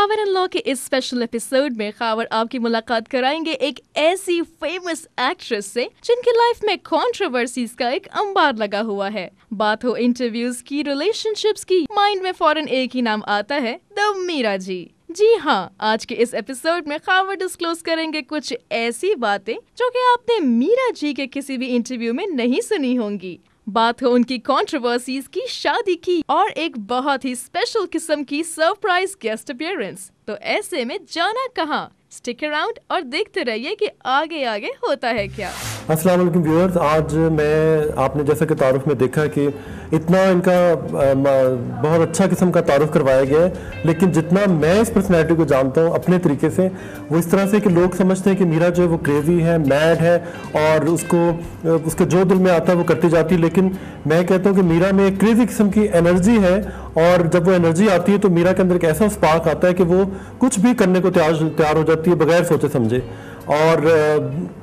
Khawar and law के इस special episode में खावर आपकी मुलाकात कराएंगे एक ऐसी फेमस एक्ट्रेस से जिनकी लाइफ में कंट्रोवर्सीज का एक अंबार लगा हुआ है। बात हो इंटरव्यूज की, रिलेशनशिप्स की, माइंड में फौरन एक ही नाम आता है, द मीरा जी। जी हाँ, आज के इस एपिसोड में खावर डिस्क्लोज करेंगे कुछ ऐसी बातें जो कि आपने मीरा जी के किसी भी इंटरव्यू में नहीं सुनी होंगी। बात हो उनकी कंट्रोवर्सीज की, शादी की और एक बहुत ही स्पेशल किस्म की सरप्राइज गेस्ट अपीयरेंस। तो ऐसे में जाना कहाँ, स्टिक अराउंड और देखते रहिए कि आगे आगे होता है क्या। अस्सलाम वालेकुम व्यूअर्स, आज मैं आपने जैसा कि तारुफ में देखा कि इतना इनका बहुत अच्छा किस्म का तारुफ करवाया गया है, लेकिन जितना मैं इस पर्सनैलिटी को जानता हूँ अपने तरीके से, वो इस तरह से कि लोग समझते हैं कि मीरा जो है वो क्रेजी है, मैड है और उसके जो दिल में आता है वो करती जाती है। लेकिन मैं कहता हूँ कि मीरा में एक क्रेजी किस्म की एनर्जी है और जब वो एनर्जी आती है तो मीरा के अंदर एक ऐसा स्पार्क आता है कि वो कुछ भी करने को तैयार हो जाती है बगैर सोचे समझे। और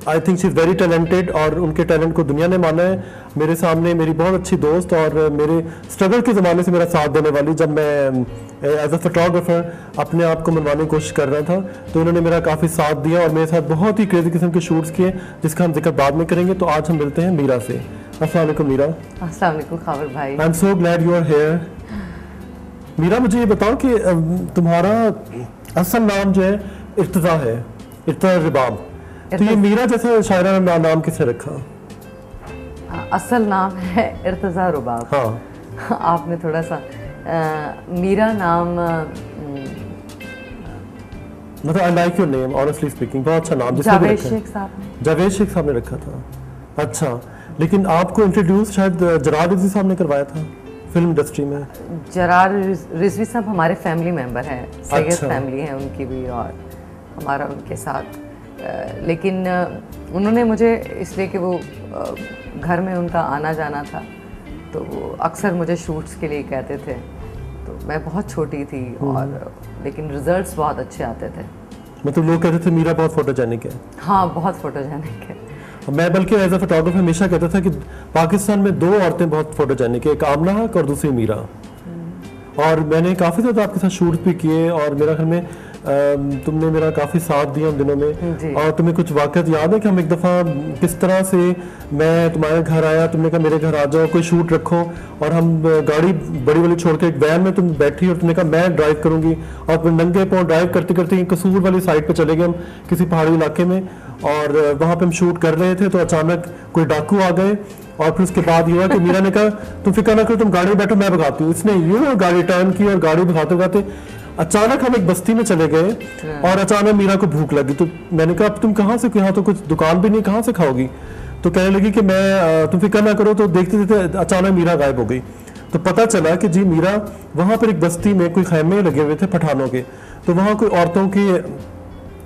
I think she is very talented और उनके टैलेंट को दुनिया ने माना है। मेरे सामने मेरी बहुत अच्छी दोस्त और मेरे स्ट्रगल के ज़माने से मेरा साथ देने वाली, जब मैं एज अ फोटोग्राफर अपने आप को मनवाने की कोशिश कर रहा था तो इन्होंने मेरा काफ़ी साथ दिया और मेरे साथ बहुत ही क्रेजी किस्म के शूट्स किए जिसका हम जिक्र बाद में करेंगे। तो आज हम मिलते हैं मीरा से। अस्सलाम वालेकुम मीरा। अस्सलाम वालेकुम खावर भाई। I am so glad you are here. Meera, मुझे ये बताओ कि तुम्हारा असल नाम जो है इर्तज़ा है, इर्तज़ा रिबाब, तो ये मीरा जैसा शायराना नाम किसने रखा? असल नाम है इर्तज़ा रुबाब। हाँ। आपने थोड़ा सा मीरा नाम मतलब I like your name honestly speaking, बहुत अच्छा नाम। जावेद शेख साहब ने जावेद शेख साहब ने रखा था। अच्छा, लेकिन आपको इंट्रोड्यूस शायद जरार रिजवी साहब ने करवाया था फिल्म इंडस्ट्री में। जरार रिजवी साहब हमारे फैमिली मेंबर हैं, सैयद अच्छा। फैमिली है उनकी भी और हमारा उनके साथ। लेकिन उन्होंने मुझे इसलिए कि वो घर में उनका आना जाना था तो वो अक्सर मुझे शूट्स के लिए कहते थे। तो मैं बहुत छोटी थी और लेकिन रिजल्ट्स बहुत अच्छे आते थे। मतलब लोग कहते थे मीरा बहुत फोटोजेनिक है। हाँ, बहुत फोटोजेनिक है। मैं बल्कि एज अ फोटोग्राफर हमेशा कहता था कि पाकिस्तान में दो औरतें बहुत फोटोजेनिक है, एक आमना हक और दूसरी मीरा। और मैंने काफ़ी ज़्यादा आपके साथ शूट भी किए और मेरा घर में तुमने मेरा काफ़ी साथ दिया उन दिनों में। और तुम्हें कुछ वाक़यात याद है कि हम एक दफ़ा किस तरह से मैं तुम्हारे घर आया, तुमने कहा मेरे घर आ जाओ, कोई शूट रखो, और हम गाड़ी बड़ी वाली छोड़ के एक वैन में तुम बैठी और तुमने कहा मैं ड्राइव करूँगी, और फिर नंगे पाँव ड्राइव करते करते कसूर वाली साइड पर चले गए हम किसी पहाड़ी इलाके में, और वहाँ पर हम शूट कर रहे थे तो अचानक कोई डाकू आ गए। और फिर उसके बाद ये हुआ कि मीरा ने कहा तुम फिक्र ना करो, तुम गाड़ी में बैठो मैं भगाती हूँ। इसने यूँ गाड़ी टर्न की और गाड़ी भगाते भगाते अचानक हम एक बस्ती में चले गए और अचानक मीरा को भूख लगी। तो मैंने कहा अब तुम कहाँ से, यहाँ तो कुछ दुकान भी नहीं, कहाँ से खाओगी? तो कहने लगी कि मैं तुम फिक्र ना करो। तो देखते देखते अचानक मीरा गायब हो गई। तो पता चला कि जी मीरा वहाँ पर एक बस्ती में कोई खैमे लगे हुए थे पठानों के, तो वहाँ कोई औरतों की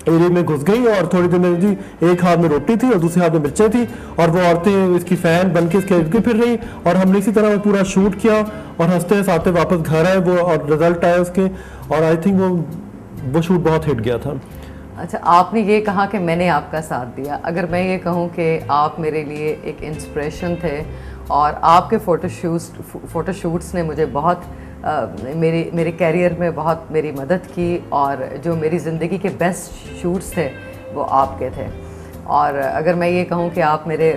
एरिया में घुस गई और थोड़ी देर में जी एक हाथ में रोटी थी और दूसरे हाथ में मिर्चें थी और वो औरतें इसकी फैन बन के इसके इर्द फिर रही। और हमने इसी तरह पूरा शूट किया और हंसते हंसते वापस घर आए वो, और रिजल्ट आया उसके, और आई थिंक वो शूट बहुत हिट गया था। अच्छा, आपने ये कहा कि मैंने आपका साथ दिया। अगर मैं ये कहूँ कि आप मेरे लिए एक इंस्पिरेशन थे और आपके फ़ोटोशूट्स ने मुझे बहुत मेरे कैरियर में बहुत मेरी मदद की, और जो मेरी ज़िंदगी के बेस्ट शूट्स थे वो आपके थे। और अगर मैं ये कहूँ कि आप मेरे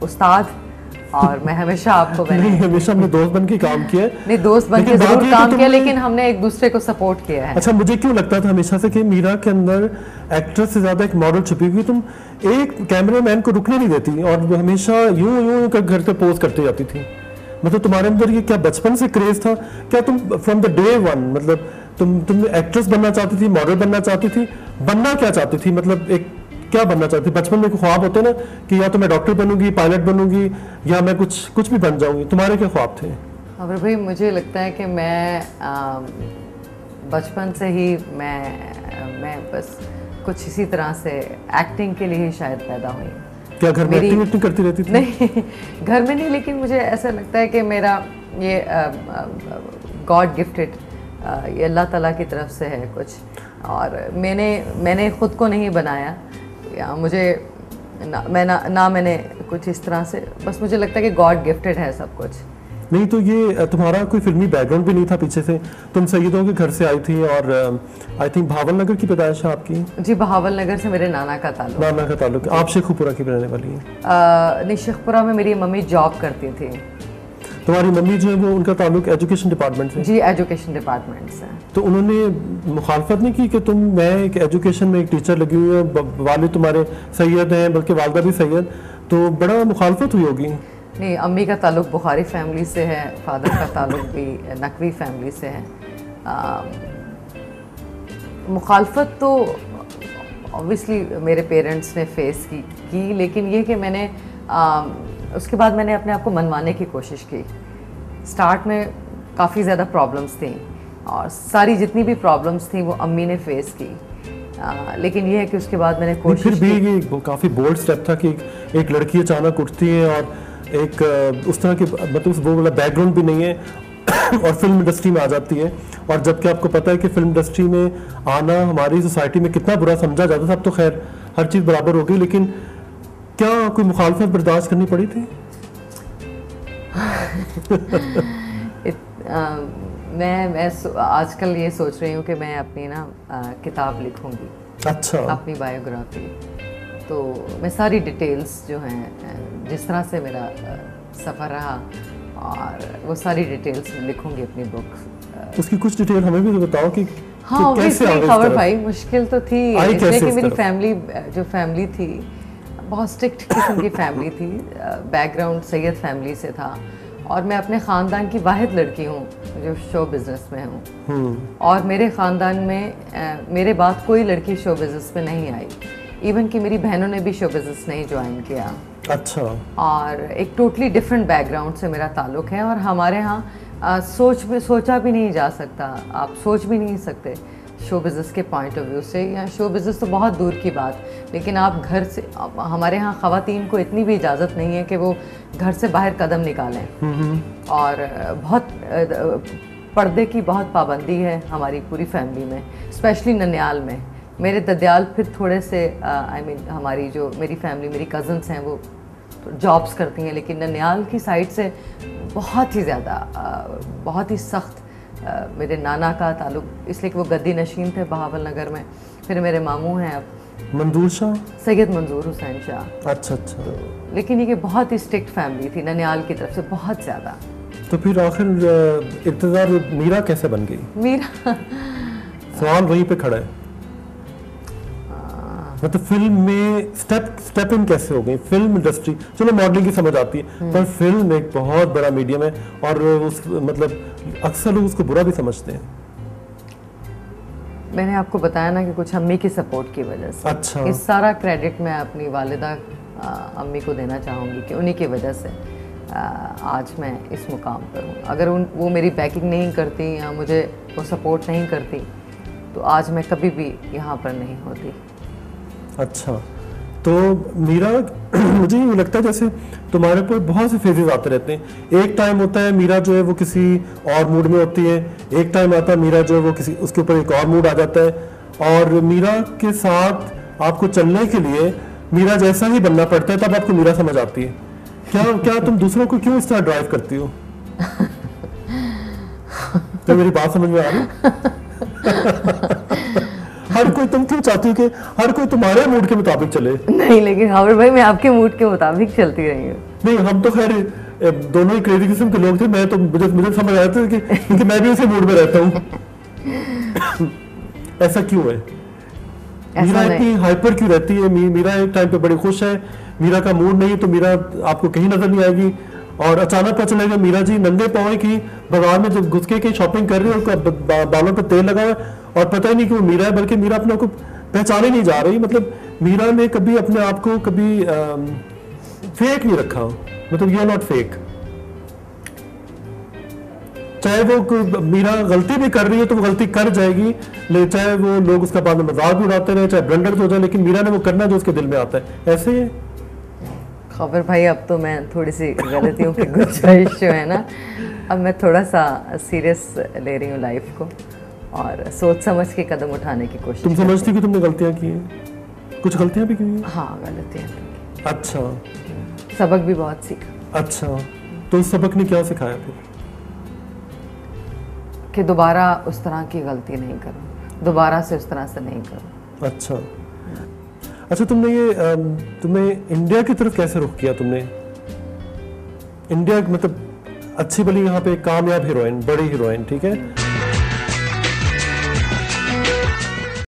उस्ताद, और मैं हमेशा आपको नहीं, हमेशा हमने दोस्त बन के काम किया। नहीं, दोस्त बन के ज़रूर काम किया, लेकिन हमने एक दूसरे को सपोर्ट किया है। अच्छा, मुझे क्यों लगता था हमेशा से कि मीरा के अंदर एक्ट्रेस से ज़्यादा एक मॉडल छुपी हुई। तुम एक कैमरामैन को रुकने नहीं देती और हमेशा यूं घर पे पोज करती जाती थी। मतलब तुम्हारे अंदर ये क्या बचपन से क्रेज था क्या? तुम फ्रॉम द डे वन मतलब तुम एक्ट्रेस बनना चाहती थी, मॉडल बनना चाहती थी, बनना क्या चाहती थी? मतलब एक क्या बनना चाहती थी? बचपन में ख्वाब होते ना कि या तो मैं डॉक्टर बनूंगी, पायलट बनूंगी, या मैं कुछ भी बन जाऊंगी। तुम्हारे क्या ख्वाब थे? अमर भाई, मुझे लगता है कि मैं बचपन से ही मैं बस कुछ इसी तरह से एक्टिंग के लिए ही शायद पैदा हुई। क्या घर में एक्टिंग करती रहती थी? नहीं, घर में नहीं, लेकिन मुझे ऐसा लगता है कि मेरा ये गॉड गिफ्टेड, ये अल्लाह ताला की तरफ से है कुछ। और मैंने ख़ुद को नहीं बनाया, या मुझे ना मैंने कुछ इस तरह से, बस मुझे लगता है कि गॉड गिफ्टेड है सब कुछ। नहीं तो ये तुम्हारा कोई फिल्मी बैकग्राउंड भी नहीं था पीछे से, तुम सैयदों के घर से आई थी और आई थिंक भावल नगर की पैदाइश है आपकी? जी, बहावल नगर से मेरे नाना का ताल्लुक। नाना का ताल्लुक। आप शेखुपुरा की रहने वाली हैं? नहीं, शेखपुरा में मेरी मम्मी जॉब करती थी। तुम्हारी मम्मी जो है वो, उनका ताल्लुक एजुकेशन डिपार्टमेंट से? जी, एजुकेशन डिपार्टमेंट से। तो उन्होंने मुखालफत नहीं की कि मैं एक एजुकेशन में एक टीचर लगी हुई है, वालिद तुम्हारे सैयद हैं, बल्कि वालदा भी सैयद, तो बड़ा मुखालफत हुई होगी? नहीं, अम्मी का ताल्लुक बुखारी फैमिली से है, फादर का ताल्लुक भी नकवी फैमिली से है। मुखालफत तो ऑब्वियसली मेरे पेरेंट्स ने फेस की, लेकिन ये कि मैंने उसके बाद मैंने अपने आप को मनवाने की कोशिश की। स्टार्ट में काफ़ी ज़्यादा प्रॉब्लम्स थी और सारी जितनी भी प्रॉब्लम्स थी वो अम्मी ने फेस की, लेकिन ये है कि उसके बाद मैंने कोशिश फिर भी ये काफ़ी बोल्ड स्टेप था कि एक लड़की अचानक उठती है और एक उस तरह की, मतलब वो वाला बैकग्राउंड भी नहीं है और फिल्म इंडस्ट्री में आ जाती है, और जबकि आपको पता है कि फिल्म इंडस्ट्री में आना हमारी सोसाइटी में कितना बुरा समझा जाता था। अब तो खैर हर चीज़ बराबर हो गई, लेकिन क्या कोई मुखालफत बर्दाश्त करनी पड़ी थी? मैं आजकल ये सोच रही हूँ कि मैं अपनी ना किताब लिखूंगी। अच्छा। अपनी बायोग्राफी, तो मैं सारी डिटेल्स जो हैं, जिस तरह से मेरा सफ़र रहा, और वो सारी डिटेल्स लिखूंगी अपनी बुक। उसकी कुछ डिटेल हमें भी तो बताओ कि हाँ, कैसे खबर भाई मुश्किल तो थी, इसलिए कि मेरी फैमिली थी बहुत स्ट्रिक्ट किस्म की फैमिली थी। बैकग्राउंड सैयद फैमिली से था और मैं अपने ख़ानदान की वाहिद लड़की हूँ जो शो बिज़नेस में हूँ, और मेरे ख़ानदान में मेरे बाद कोई लड़की शो बिज़नेस में नहीं आई। इवन कि मेरी बहनों ने भी शो बिज़नेस नहीं ज्वाइन किया। अच्छा। और एक टोटली डिफरेंट बैकग्राउंड से मेरा ताल्लुक़ है, और हमारे यहाँ सोचा भी नहीं जा सकता, आप सोच भी नहीं सकते शो बिज़नेस के पॉइंट ऑफ व्यू से, या शो बिज़नेस तो बहुत दूर की बात, लेकिन आप घर से, हमारे यहाँ ख़वातीन को इतनी भी इजाज़त नहीं है कि वो घर से बाहर कदम निकालें, और बहुत पर्दे की बहुत पाबंदी है हमारी पूरी फैमिली में, स्पेशली ननियाल में। मेरे ददियाल फिर थोड़े से हमारी जो मेरी फैमिली, मेरी कज़न्स हैं वो जॉब्स करती हैं, लेकिन ननियाल की साइड से बहुत ही ज़्यादा बहुत ही सख्त मेरे नाना का ताल्लुक, इसलिए कि वो गद्दी नशीन थे बहावल नगर में। फिर मेरे मामू हैं अब मंजूर शाह, सैयद मंजूर हुसैन शाह। अच्छा। लेकिन ये बहुत ही स्ट्रिक्ट फैमिली थी ननियाल की तरफ से, बहुत ज़्यादा। तो फिर आखिर इब्तिदा मीरा कैसे बन गई? मीरा सवाल वहीं पे खड़ा है, मतलब फिल्म में स्टेप इन कैसे हो गई? फिल्म इंडस्ट्री, चलो मॉडलिंग की समझ आती है, पर फिल्म एक बहुत बड़ा मीडियम है, और उस मतलब अक्सर लोग उसको बुरा भी समझते हैं। मैंने आपको बताया ना कि कुछ अम्मी की सपोर्ट की वजह से। अच्छा। इस सारा क्रेडिट मैं अपनी वालिदा अम्मी को देना चाहूँगी कि उन्हीं की वजह से आज मैं इस मुकाम पर हूँ। अगर वो मेरी बैकिंग नहीं करती या मुझे वो सपोर्ट नहीं करती तो आज मैं कभी भी यहाँ पर नहीं होती। अच्छा, तो मीरा मुझे यूँ लगता है जैसे तुम्हारे ऊपर बहुत से फेजेस आते रहते हैं। एक टाइम होता है मीरा जो है वो किसी और मूड में होती है, एक टाइम आता है मीरा जो है वो किसी उसके ऊपर एक और मूड आ जाता है, और मीरा के साथ आपको चलने के लिए मीरा जैसा ही बनना पड़ता है, तब आपको मीरा समझ आती है। क्या तुम दूसरों को क्यों इस तरह ड्राइव करती हो? तो मेरी बात समझ में आ रही? हर कोई, तुम क्यों चाहती हो कि हर कोई तुम्हारे मूड के मुताबिक चले? नहीं, लेकिन हावर भाई मैं आपके मूड के मुताबिक चलती रही हूँ। नहीं, हम तो खैर दोनों ही क्रेजी किस्म के लोग थे। मैं तो मुझे समझ आया था कि क्योंकि मैं भी उसी मूड में रहता हूँ। ऐसा क्यों है? मीरा इतनी हाइपर क्यों रहती है? मीरा एक टाइम पे बड़ी खुश है, मीरा का मूड नहीं तो मीरा आपको कहीं नजर नहीं आएगी, और अचानक पता चलेगा मीरा जी नंगे पाँव की बाजार में जब घुस के शॉपिंग कर रही है, बालों पे तेल लगा हुआ है, और पता ही नहीं कि वो मीरा है, बल्कि मीरा अपने को पहचाने नहीं जा रही। मतलब मीरा ने कभी अपने आप को कभी फेक नहीं रखा, मतलब यू आर नॉट फेक। चाहे वो मीरा गलती भी कर रही है तो वो गलती कर जाएगी, चाहे वो लोग उसका बाद में मजाक भी उड़ाते रहे, चाहे ब्लंडर हो जाए, लेकिन मीरा ने वो करना जो उसके दिल में आता है। ऐसे ही खबर भाई, अब तो मैं थोड़ी सी गलतियों की गुंजाइश जो है ना, अब मैं थोड़ा सा सीरियस ले रही हूँ लाइफ को, और सोच समझ के कदम उठाने की कोशिश। तुम समझती कि तुमने गलतियाँ की हैं? कुछ गलतियाँ भी की हैं? हाँ, गलतियाँ की। अच्छा। सबक भी बहुत सीखा। अच्छा, तो उस सबक ने क्या सिखाया फिर? कि दोबारा उस तरह की गलती नहीं करूँ, दोबारा से उस तरह से नहीं करूँ। अच्छा अच्छा, तुमने इंडिया की तरफ कैसे रुख किया? तुमने इंडिया मतलब अच्छी भली यहाँ पे कामयाब हीरोइन, बड़ी हीरोइन, ठीक है,